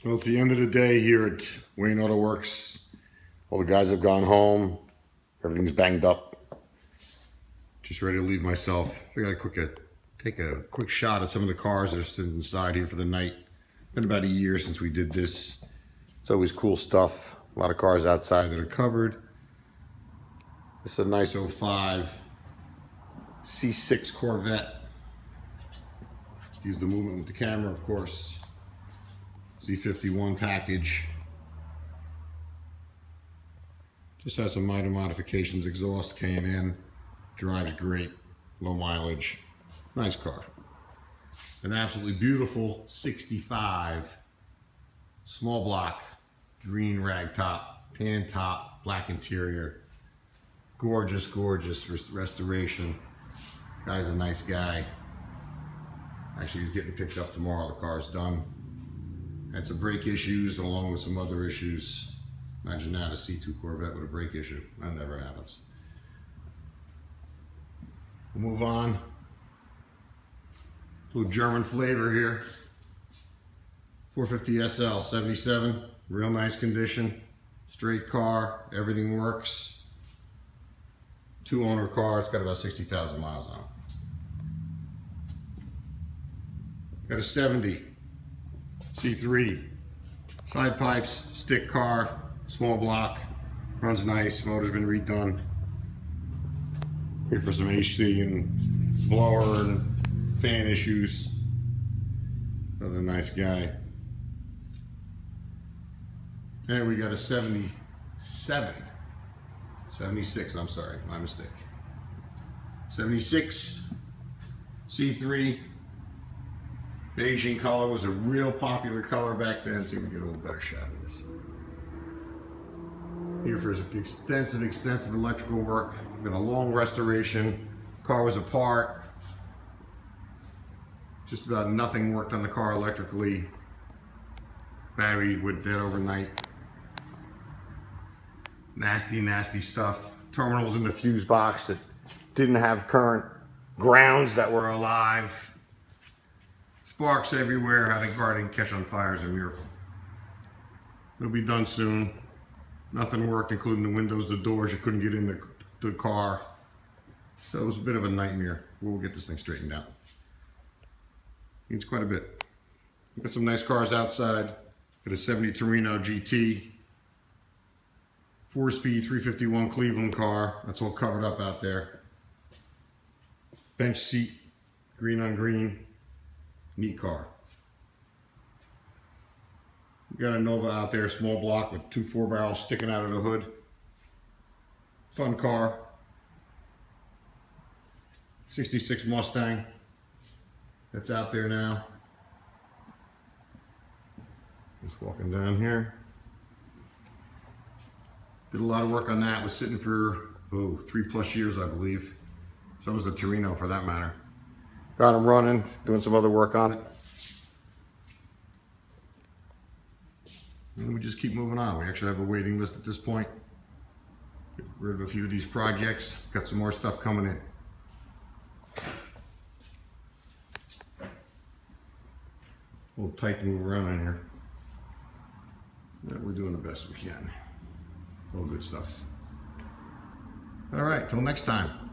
Well, it's the end of the day here at Wayne Auto Works. All the guys have gone home. Everything's banged up. Just ready to leave myself. I gotta take a quick shot at some of the cars that are still inside here for the night. Been about a year since we did this. It's always cool stuff. A lot of cars outside that are covered. This is a nice 05 C6 Corvette. Excuse the movement with the camera, of course. Z51 package. Just has some minor modifications. Exhaust, K&N. Drives great. Low mileage. Nice car. An absolutely beautiful 65. Small block. Green rag top. Tan top. Black interior. Gorgeous, gorgeous restoration. Guy's a nice guy. Actually, he's getting picked up tomorrow. The car's done. Had some brake issues along with some other issues. Imagine that, a C2 Corvette with a brake issue. That never happens. We'll move on. A little German flavor here. 450 SL 77. Real nice condition. Straight car. Everything works. Two-owner car. It's got about 60,000 miles on it. Got a 70. C3, side pipes, stick car, small block, runs nice, motor's been redone. Here for some AC and blower and fan issues. Another nice guy. And we got a 76, I'm sorry, my mistake. 76, C3. Beige color was a real popular color back then, so we can get a little better shot of this. Here for extensive electrical work. Been a long restoration. Car was apart. Just about nothing worked on the car electrically. Battery went dead overnight. Nasty, nasty stuff. Terminals in the fuse box that didn't have current. Grounds that were alive. Sparks everywhere. How the car didn't catch on fire is a miracle. It'll be done soon. Nothing worked, including the windows, the doors. You couldn't get in the car. So it was a bit of a nightmare. We'll get this thing straightened out. Needs quite a bit. We've got some nice cars outside. Got a 70 Torino GT. 4-speed 351 Cleveland car. That's all covered up out there. Bench seat. Green on green. Neat car. We got a Nova out there, small block with 2 4-barrels sticking out of the hood. Fun car. 66 Mustang. That's out there now. Just walking down here. Did a lot of work on that. Was sitting for 3+ years, I believe. So was the Torino, for that matter. Got them running, doing some other work on it. And we just keep moving on. We actually have a waiting list at this point. Get rid of a few of these projects. Got some more stuff coming in. A little tight to move around in here. But we're doing the best we can. All good stuff. All right, till next time.